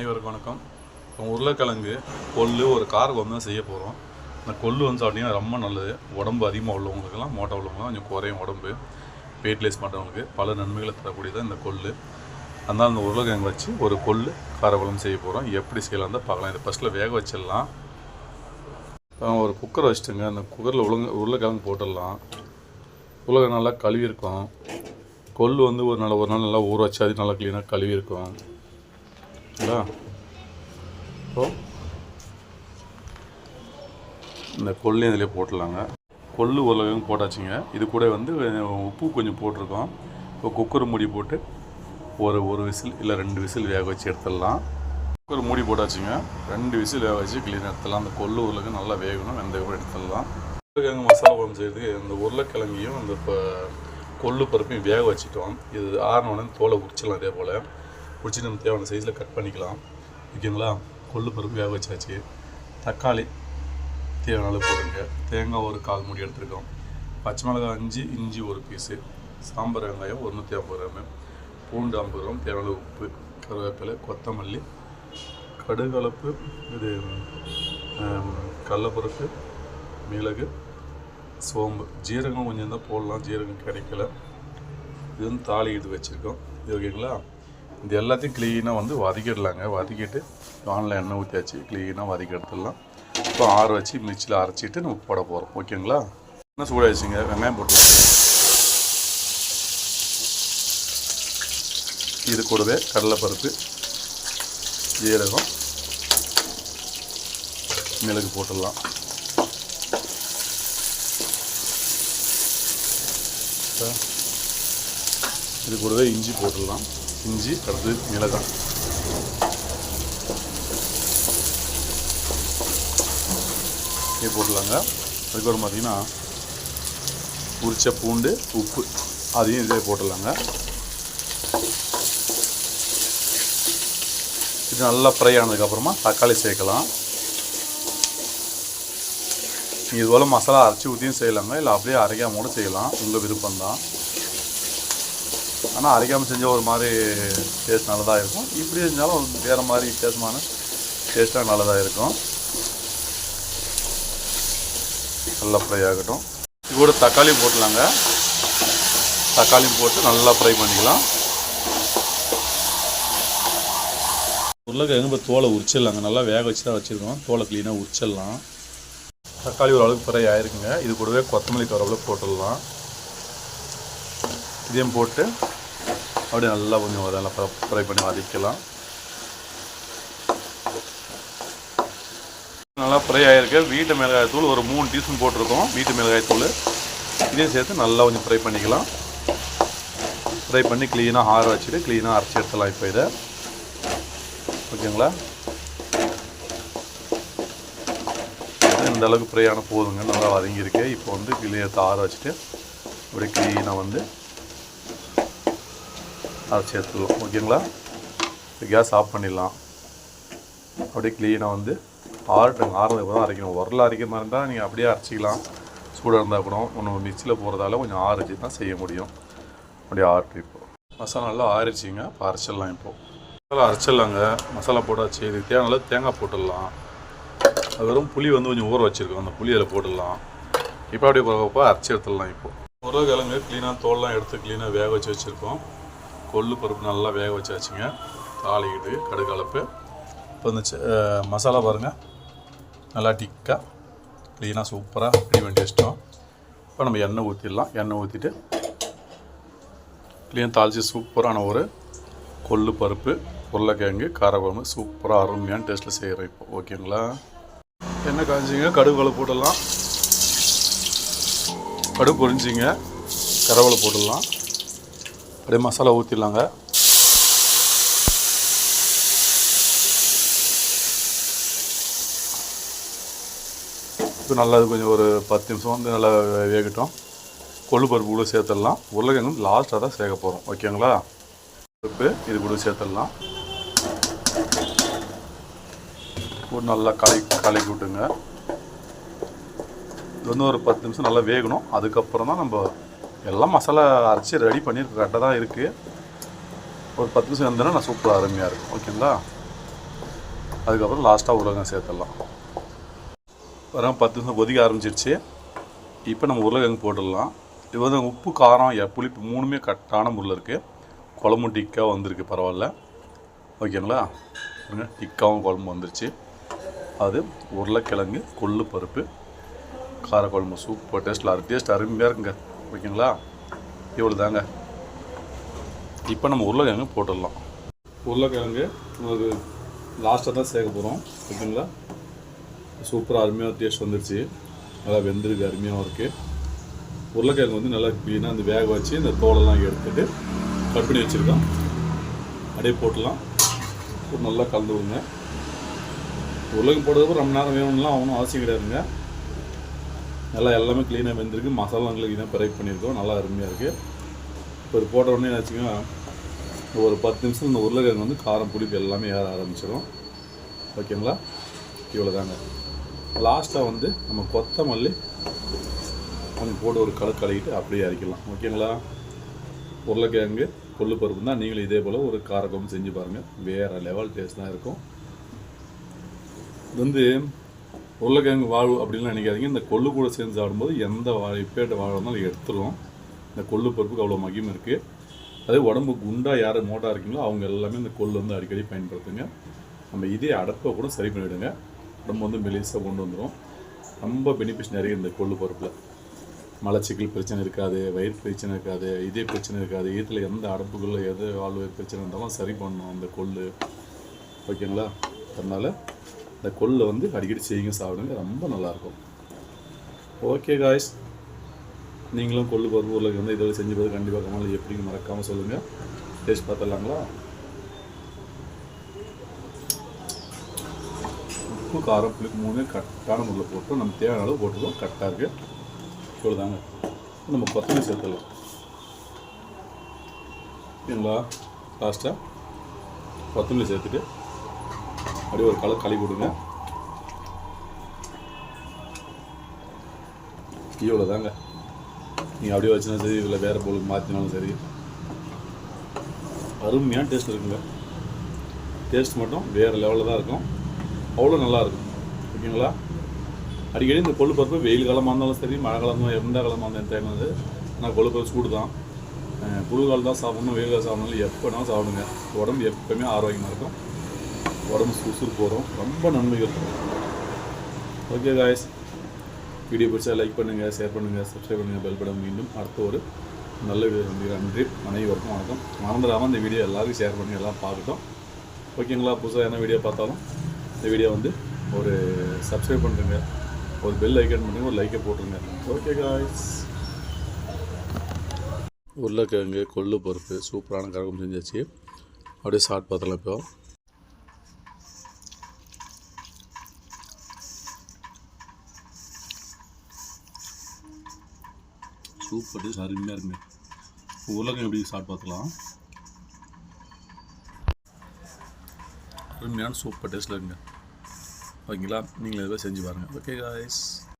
அனைவருக்கும் வணக்கம். உருளைக்கிழங்கு கொள்ளு ஒரு காரக்குழம்பு தான் செய்ய போகிறோம். இந்த கொள்ளு வந்து சாப்பிட்டிங்கன்னா ரொம்ப நல்லது. உடம்பு அதிகமாக உள்ளவங்களுக்கெல்லாம் மோட்டை உள்ளவங்களாம் கொஞ்சம் குறையும் உடம்பு. வெயிட்லெஸ் பண்ணுறவங்களுக்கு பல நன்மைகளை தரக்கூடியதான் இந்த கொள்ளு. அதனால் இந்த உருளைக்கிழங்கு வச்சு ஒரு கொள்ளு காரக்குழம்பு செய்ய போகிறோம். எப்படி செய்யலாம் தான் பார்க்கலாம். இதை ஃபஸ்ட்டில் வேக வச்சிடலாம். ஒரு குக்கரை வச்சுட்டுங்க. அந்த குக்கரில் உருளைக்கிழங்கு போட்டுடலாம். உருளைக்கிழங்கு நல்லா கழுவி இருக்கும். கொள்ளு வந்து ஒரு நாள் நல்லா ஊற வச்சு அது நல்லா க்ளீனாக கழுவி இருக்கும். இப்போ இந்த கொள்ளு இதிலே போட்டுடலாங்க. கொள்ளு உருளைக்கிழங்கு போட்டாச்சுங்க. இது கூட வந்து உப்பு கொஞ்சம் போட்டிருக்கோம். இப்போ குக்கர் மூடி போட்டு ஒரு விசில் இல்லை 2 விசில் வேக வச்சு எடுத்துடலாம். குக்கர் மூடி போட்டாச்சுங்க. 2 விசில் வேக வச்சு க்ளீனாக எடுத்துடலாம். அந்த கொள்ளு உருளைக்கிழங்கு நல்லா வேகணும். வெந்தயம் கூட எடுத்துடலாம். உருளைக்கிழங்கு மசாலா குழம்பு செய்யறதுக்கு இந்த உருளைக்கிழங்கையும் அந்த கொள்ளு பருப்பையும் வேக வச்சுட்டோம். இது ஆறினோடனே தோலை உரிச்சிடலாம். இதே போல் உரிச்சு நம்ம தேவையான சைஸில் கட் பண்ணிக்கலாம். ஓகேங்களா? கொள்ளு பருப்பு வேக வச்சாச்சு. தக்காளி தேவையான அளவு போடுங்க. தேங்காய் ஒரு 1/4 மூடி எடுத்துருக்கோம். பச்சை மிளகாய் 5, இஞ்சி 1 பீஸு, சாம்பார் வெங்காயம் 150 கிராமு, பூண்டு 50 கிராம், தேவையான உப்பு, கருவேப்பிலை, கொத்தமல்லி, கடுகலப்பு, இது கடலைப்பருப்பு, மிளகு, சோம்பு, ஜீரகம் கொஞ்சம் தான் போடலாம். ஜீரகம் கிடைக்கல. இது வந்து தாளி இது வச்சுருக்கோம். இது ஓகேங்களா? இது எல்லாத்தையும் க்ளீனாக வந்து வதக்கிடலாங்க. வதக்கிட்டு வானில் எண்ணெய் ஊற்றியாச்சு. க்ளீனாக வதக்கி எடுத்துடலாம். இப்போ ஆற வச்சு மிக்சியில் அரைச்சிட்டு நம்ம போட போகிறோம். ஓகேங்களா? என்ன சூடாகிடுச்சிங்க. வெங்காயம் போட்டுலாம். இது கூடவே கடலைப்பருப்பு, ஜீரகம், மிளகு போட்டுடலாம். இது கூடவே இஞ்சி போட்டுடலாம். இஞ்சி அடுத்து மிளகாய், இது போட்டுடலாங்க. அதுக்கப்புறம் பார்த்திங்கன்னா உரிச்ச பூண்டு, உப்பு அதையும் இதே போட்டுடலாங்க. இது நல்லா ஃப்ரை ஆனதுக்கப்புறமா தக்காளி சேர்க்கலாம். நீங்கள் இது போல் மசாலா அரைச்சி ஊற்றியும் செய்யலாங்க. இல்லை அப்படியே அரைக்காம கூட செய்யலாம். உங்கள் விருப்பம்தான். ஆனால் அரைக்காமல் செஞ்சால் ஒரு மாதிரி டேஸ்ட் நல்லதாக இருக்கும். இப்படி செஞ்சாலும் வேறு மாதிரி வித்தியாசமான டேஸ்ட்டாக நல்லதாக இருக்கும். நல்லா ஃப்ரை ஆகட்டும். இது கூட தக்காளி போட்டலாங்க. தக்காளி போட்டு நல்லா ஃப்ரை பண்ணிக்கலாம். உருளைக்கிழங்கு இப்போ தோலை உரிச்சிடலாங்க. நல்லா வேக வச்சு தான் வச்சுருக்கோம். தோலை க்ளீனாக உரிச்சிடலாம். தக்காளி ஓரளவுக்கு ஃப்ரை ஆகிருக்குங்க. இது கூடவே கொத்தமல்லி கருவேப்பிலை போட்டுடலாம். இதையும் போட்டு அப்படியே நல்லா கொஞ்சம் அதெல்லாம் ஃப்ரை பண்ணி வதக்கலாம். நல்லா ஃப்ரை ஆகிருக்கு. வீட்டு மிளகாய் தூள் ஒரு 3 டீஸ்பூன் போட்டிருக்கோம். வீட்டு மிளகாய் தூள் இதையும் சேர்த்து நல்லா கொஞ்சம் ஃப்ரை பண்ணிக்கலாம். ஃப்ரை பண்ணி க்ளீனாக ஆற வச்சுட்டு க்ளீனாக அரைச்சி எடுத்துடலாம். இப்போ இதை ஓகேங்களா? இந்த அளவுக்கு ஃப்ரை ஆன போதுங்க. நல்லா வதங்கியிருக்கு. இப்போ வந்து க்ளீனாக ஆற வச்சுட்டு அப்படியே க்ளீனாக வந்து அரைச்சி எடுத்துக்கலாம். ஓகேங்களா? கேஸ் ஆஃப் பண்ணிடலாம். அப்படியே க்ளீனாக வந்து ஆறட்டுங்க. ஆறுறதுக்கு தான் அரைக்கணும். உரலில் அரைக்கிற மாதிரி இருந்தால் நீங்கள் அப்படியே அரைச்சிக்கலாம். சூடாக இருந்தால் கூட ஒன்று மிக்சியில் போகிறதால கொஞ்சம் ஆறிச்சு தான் செய்ய முடியும். அப்படியே ஆறிட்டு இப்போ மசாலா நல்லா ஆறிச்சிங்க. இப்போ அரைச்சிடலாம். இப்போது மசாலா அரைச்சிடலாங்க. மசாலா போட்டாச்சு. இதுக்கு தேவையான தேங்காய் போட்டுடலாம். அது வெறும் புளி வந்து கொஞ்சம் ஊற வச்சுருக்கோம். அந்த புளி அதில் போட்டுடலாம். இப்போ அப்படியே போகிறப்போ அரைச்சி எடுத்துடலாம். இப்போது உருளைக்கிழங்கு க்ளீனாக தோல்லாம் எடுத்து க்ளீனாக வேக வச்சு வச்சுருக்கோம். கொள்ளு பருப்பு நல்லா வேக வச்சாச்சுங்க. தாளிக்கிட்டு கடுகலப்பு. இப்போ இந்த மசாலா பாருங்கள் நல்லா டிக்காக க்ளீனாக சூப்பராக ரெடி பண்ணி வச்சிட்டோம். இப்போ நம்ம எண்ணெய் ஊற்றிடலாம். எண்ணெய் ஊற்றிட்டு க்ளீனாக தாளித்து சூப்பரான ஒரு கொள்ளு பருப்பு உருளைக்கிழங்கு காரக்குழம்பு சூப்பராக அருமையான டேஸ்ட்டில் செய்கிறோம். இப்போ ஓகேங்களா? எண்ணெய் காய்ச்சிங்க. கடுகு போட்டுடலாம். கடுகு பொரிஞ்சிங்க. கருவேப்பிலை போட்டுடலாம். அப்படியே மசாலா ஊற்றிடலாங்க. இப்போ நல்லா கொஞ்சம் ஒரு 10 நிமிஷம் வந்து நல்லா வேகட்டும். கொள்ளு பருப்பு கூட சேர்த்துடலாம். உருளைக்கிழங்கு லாஸ்ட்டாக தான் சேர்க்க போகிறோம். ஓகேங்களா? பருப்பு இது கூட சேர்த்துடலாம். ஒரு நல்லா கலக்கி விட்டுங்க. இது வந்து ஒரு 10 நிமிஷம் நல்லா வேகணும். அதுக்கப்புறம் தான் நம்ம எல்லாம் மசாலா அரைச்சி ரெடி பண்ணி கரெக்டாக தான் இருக்குது. ஒரு 10 நிமிஷம் இருந்தேன்னா நான் சூப்பராக அருமையாக இருக்கும். ஓகேங்களா? அதுக்கப்புறம் லாஸ்ட்டாக உருளைக்கிழங்கு சேர்த்துடலாம். வர 10 நிமிஷம் கொதிக்க ஆரம்பிச்சிருச்சு. இப்போ நம்ம உருளைக்கிழங்கு போட்டுடலாம். இது வந்து உப்பு காரம் புளிப்பு 3மே கரெக்டான முறையில் இருக்குது. குழம்பு டிக்காக வந்திருக்கு, பரவாயில்ல. ஓகேங்களா? டிக்காவும் குழம்பு வந்துருச்சு. அது உருளைக்கிழங்கு கொள்ளு பருப்பு காரக்குழம்பு சூப்பர் டேஸ்ட் அருமையாக இருக்குங்க. ஓகேங்களா? இவ்வளோ தாங்க. இப்போ நம்ம உருளைக்கிழங்கு போட்டுடலாம். உருளைக்கிழங்கு நமக்கு லாஸ்ட்டாக தான் சேர்க்க போகிறோம். ஓகேங்களா? சூப்பராக அருமையாக டேஸ்ட் வந்துருச்சு. நல்லா வெந்திருக்கு, அருமையாகவும் இருக்குது. உருளைக்கிழங்கு வந்து நல்லா க்ளீனாக அந்த வேக வச்சு இந்த தோலெல்லாம் எடுத்துகிட்டு கட் பண்ணி வச்சுருக்கோம். அப்படியே போட்டுடலாம். நல்லா கலந்து விடுங்க. உருளைக்கிழங்கு போடுறதுக்கு ரொம்ப நேரம் வேணும்லாம் ஒன்றும் அவசியம் கிடையாதுங்க. நல்லா எல்லாமே க்ளீனாக வெந்திருக்கு. மசாலா க்ளீனாக ஃப்ரை பண்ணியிருக்கோம். நல்லா அருமையாக இருக்குது. இப்போ இது போட்ட உடனே வச்சுக்கோங்க, ஒரு 10 நிமிஷம் இந்த உருளைக்கிழங்கு வந்து காரம் புளிப்பு எல்லாமே ஏற ஆரம்பிச்சிடும். ஓகேங்களா? இவ்வளோ தாங்க. லாஸ்ட்டாக வந்து நம்ம கொத்தமல்லி கொஞ்சம் போட்டு ஒரு கலக்கிட்டு அப்படியே அரைக்கலாம். ஓகேங்களா? உருளைக்கிழங்கு கொள்ளு பருப்பு தான். நீங்களும் இதே போல் ஒரு காரக்குழம்பு செஞ்சு பாருங்கள். வேறு லெவல் டேஸ்ட் தான் இருக்கும். இது வந்து உருளைக்கிழங்கு வாழ்வு அப்படின்லாம் நினைக்காதீங்க. இந்த கொள்ளு கூட சேர்ந்து சாப்பிடும்போது எந்த இப்பேட்ட வாழை இருந்தாலும் எடுத்துரும். இந்த கொள்ளு பருப்புக்கு அவ்வளோ மகிமை இருக்குது. அதே உடம்பு குண்டாக யார் மோட்டாக இருக்கீங்களோ அவங்க எல்லாமே இந்த கொள்ளு வந்து அடிக்கடி பயன்படுத்துங்க. நம்ம இதே அடப்பை கூட சரி பண்ணிவிடுங்க. உடம்பு வந்து மெலிசாக கொண்டு வந்துடும். ரொம்ப பெனிஃபிட்ஸ் நிறைய இந்த கொள்ளு பருப்பில். மலச்சிக்கல் பிரச்சனை இருக்காது, வயிறு பிரச்சனை இருக்காது, இதே பிரச்சனை இருக்காது. வீட்டில் எந்த அடப்புகளில் எது வாழ்வு பிரச்சனை இருந்தாலும் சரி பண்ணணும் அந்த கொள்ளு. ஓகேங்களா? அதனால் இந்த கொள்ளை வந்து அடிக்கடி செய்யுங்க, சாப்பிடுங்க. ரொம்ப நல்லாயிருக்கும். ஓகே காய்ஸ், நீங்களும் கொள்ளு பருப்பு உருளைக்கிழங்கு வந்து இதோட செஞ்சு பார்த்து கண்டிப்பாக கமெண்ட்ல எப்படின்னு மறக்காமல் சொல்லுங்கள். டேஸ்ட் பார்த்துடலாங்களா? உப்பு காரம் புளிப்பு 3 கரெக்டான முறையில் போட்டு நம்ம தேவையான அளவு போட்டுருவோம். கரெக்டாக இருக்குது. இவ்வளோ தாங்க. நம்ம கொத்தமல்லி சேர்த்துடலாம். ஓகேங்களா? லாஸ்ட்டாக கொத்தமல்லி சேர்த்துட்டு அப்படியே ஒரு களி கொடுங்க. இவ்வளோ தாங்க. நீங்கள் அப்படியே வச்சுனா சரி, இல்லை வேறு பொருள் மாற்றினாலும் சரி, அருமையான டேஸ்ட் இருக்குங்க. டேஸ்ட் மட்டும் வேறு லெவலில் தான் இருக்கும். அவ்வளோ நல்லாயிருக்கும். ஓகேங்களா? அடிக்கடி இந்த கொள்ளு பருப்பு வெயில் காலமாக இருந்தாலும் சரி, மழை காலமாக எந்த காலமாக இருந்தாலும் தேவையானது. ஆனால் கொள்ளு பருப்பு சூடு தான். குளிர்காலம் தான் சாப்பிட்ணும், வெயில் காலம் சாப்பிட்ணும், எப்போனாலும் சாப்பிடுங்க. உடம்பு எப்போவுமே ஆரோக்கியமாக இருக்கும். உடம்பு சுறுசுறுப்பு வரும். ரொம்ப நன்மைகள் இருக்கும். ஓகே காய்ஸ், வீடியோ பிடிச்சா லைக் பண்ணுங்கள், ஷேர் பண்ணுங்கள், சப்ஸ்கிரைப் பண்ணுங்கள், பெல் பட்டன். மீண்டும் அடுத்த ஒரு நல்ல நன்றி. அனைவருக்கும் வணக்கம். மறந்துடாமல் இந்த வீடியோ எல்லாருக்கும் ஷேர் பண்ணி எல்லாம் பார்க்கட்டும். ஓகேங்களா? புதுசாக என்ன வீடியோ பார்த்தாலும் இந்த வீடியோ வந்து ஒரு சப்ஸ்கிரைப் பண்ணுறேங்க, ஒரு பெல் ஐக்கன் பண்ணுங்க, ஒரு லைக்கை போட்டுருங்க. ஓகே காய்ஸ், உருளைக்கிழங்கு கொள்ளு பருப்பு சூப்பரான காரக்குழம்பு செஞ்சாச்சு. அப்படியே சாப்பிட்டு பார்த்தலாம். இப்போ சூப்பர் டேஸ்ட், அருமையாக இருக்குங்க. உருளைக்கிழங்கு எப்படி சாப்பிட்டு பார்த்துலாம். அருமையான சூப்பர் டேஸ்ட்டில் இருக்குங்க. ஓகேங்களா? நீங்களும் இதை செஞ்சு பாருங்கள். Okay guys.